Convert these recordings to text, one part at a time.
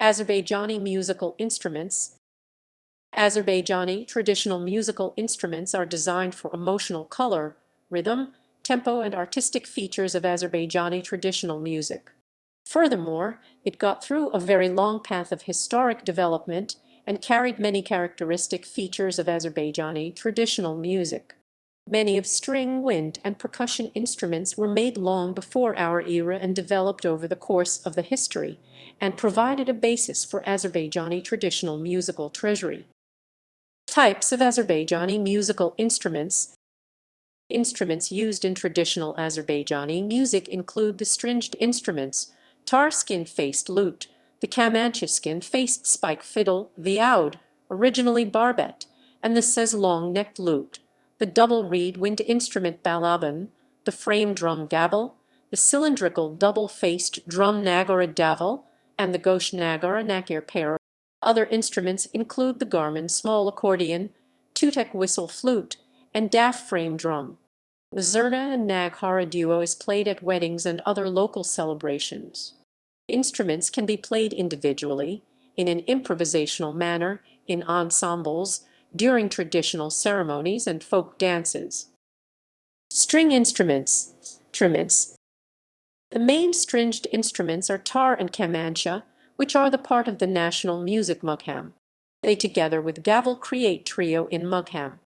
Azerbaijani musical instruments. Azerbaijani traditional musical instruments are designed for emotional color, rhythm, tempo, and artistic features of Azerbaijani traditional music. Furthermore, it got through a very long path of historic development and carried many characteristic features of Azerbaijani traditional music. Many of string, wind, and percussion instruments were made long before our era and developed over the course of the history, and provided a basis for Azerbaijani traditional musical treasury. Types of Azerbaijani musical instruments. Instruments used in traditional Azerbaijani music include the stringed instruments, tar skin-faced lute, the Kamancha skin-faced spike fiddle, the oud, originally barbet, and the saz long-necked lute, the double reed wind instrument balaban, the frame drum gabel, the cylindrical double-faced drum nagara davel, and the ghosh nagara nakir pair. Other instruments include the Garmin small accordion, tutek whistle flute, and daff frame drum. The zurna and naghara duo is played at weddings and other local celebrations. Instruments can be played individually, in an improvisational manner, in ensembles, during traditional ceremonies and folk dances. String instruments. The main stringed instruments are tar and kamancha, which are the part of the national music mugham. They together with gavel create trio in mugham.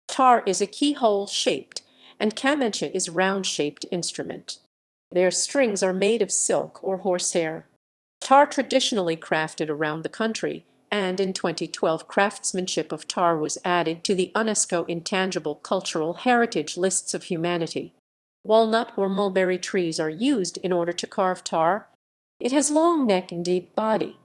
Tar is a keyhole-shaped and kamancha is round-shaped instrument. Their strings are made of silk or horsehair. Tar traditionally crafted around the country, and in 2012 craftsmanship of tar was added to the UNESCO Intangible Cultural Heritage Lists of Humanity. Walnut or mulberry trees are used in order to carve tar. It has long neck and deep body.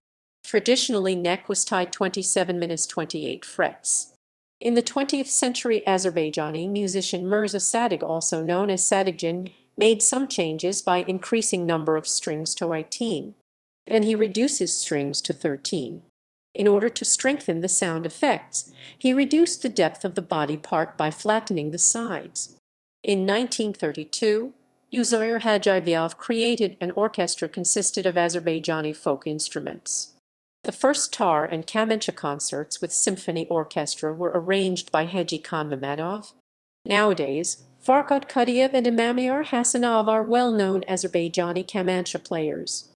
Traditionally, neck was tied 27-28 frets. In the 20th century, Azerbaijani musician Mirza Sadig, also known as Sadigjan, made some changes by increasing number of strings to 18. Then he reduces strings to 13. In order to strengthen the sound effects, he reduced the depth of the body part by flattening the sides. In 1932, Uzair Hajibiyov created an orchestra consisted of Azerbaijani folk instruments. The first tar and kamancha concerts with symphony orchestra were arranged by Haji Khan Mamadov. Nowadays, Farkad Kadiev and Imamyar Hasanov are well-known Azerbaijani kamancha players.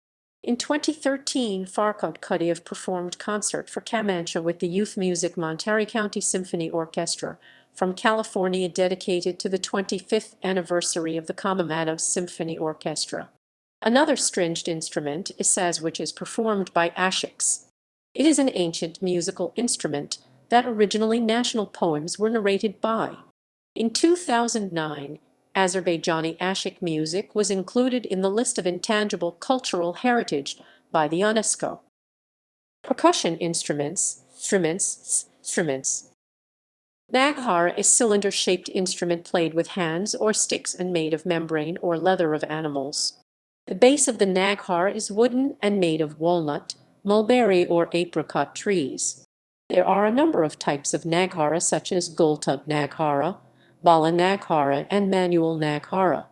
In 2013, Farkad Kadiev performed concert for kamancha with the Youth Music Monterey County Symphony Orchestra from California dedicated to the 25th anniversary of the Kamamadov Symphony Orchestra. Another stringed instrument is saz, which is performed by ashiks. It is an ancient musical instrument that originally national poems were narrated by. In 2009, Azerbaijani ashik music was included in the list of intangible cultural heritage by the UNESCO. Percussion instruments. Naghara is cylinder-shaped instrument played with hands or sticks and made of membrane or leather of animals. The base of the naghara is wooden and made of walnut, mulberry, or apricot trees. There are a number of types of naghara such as gultub naghara, bala naghara, and manual naghara.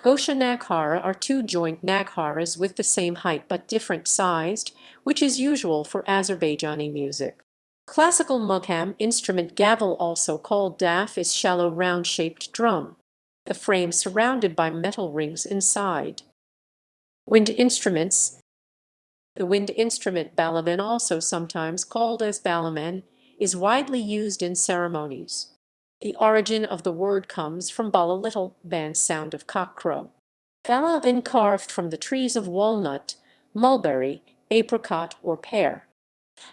Gosha naghara are two joint nagharas with the same height but different sized, which is usual for Azerbaijani music. Classical mugham instrument gavel, also called daf, is shallow round-shaped drum. The frame surrounded by metal rings inside. Wind instruments. The wind instrument balaban, also sometimes called as balaman, is widely used in ceremonies. The origin of the word comes from bala, little, ban, sound of cockcrow. Balaban carved from the trees of walnut, mulberry, apricot, or pear.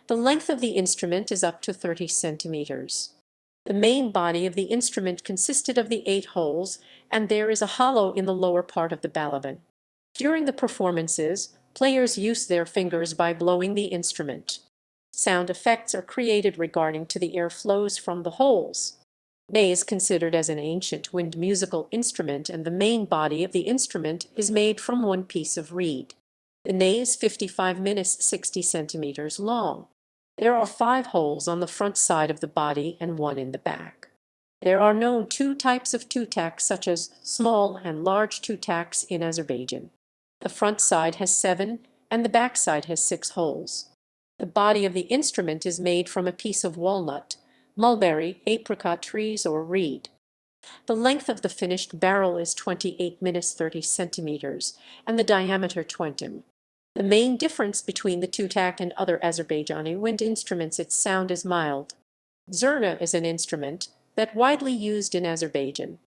The length of the instrument is up to 30 centimeters. The main body of the instrument consisted of the 8 holes, and there is a hollow in the lower part of the balaban. During the performances, players use their fingers by blowing the instrument. Sound effects are created regarding to the air flows from the holes. Ney is considered as an ancient wind musical instrument, and the main body of the instrument is made from one piece of reed. The ney is 55-60 centimeters long. There are 5 holes on the front side of the body and 1 in the back. There are known 2 types of tutaks, such as small and large tutaks, in Azerbaijan. The front side has 7 and the back side has 6 holes. The body of the instrument is made from a piece of walnut, mulberry, apricot trees, or reed. The length of the finished barrel is 28-30 centimeters, and the diameter 20. The main difference between the tutak and other Azerbaijani wind instruments, its sound is mild. Zurna is an instrument that widely used in Azerbaijan.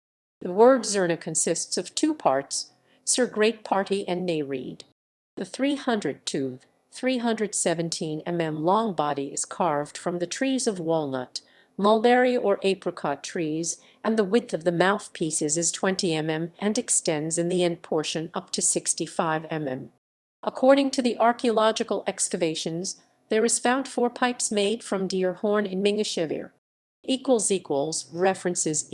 The word zurna consists of two parts, sir great party and nay reed. The 302, 317 long body is carved from the trees of walnut, mulberry or apricot trees, and the width of the mouthpieces is 20 and extends in the end portion up to 65 According to the archaeological excavations, there is found 4 pipes made from deer horn in Mingashevir. References ==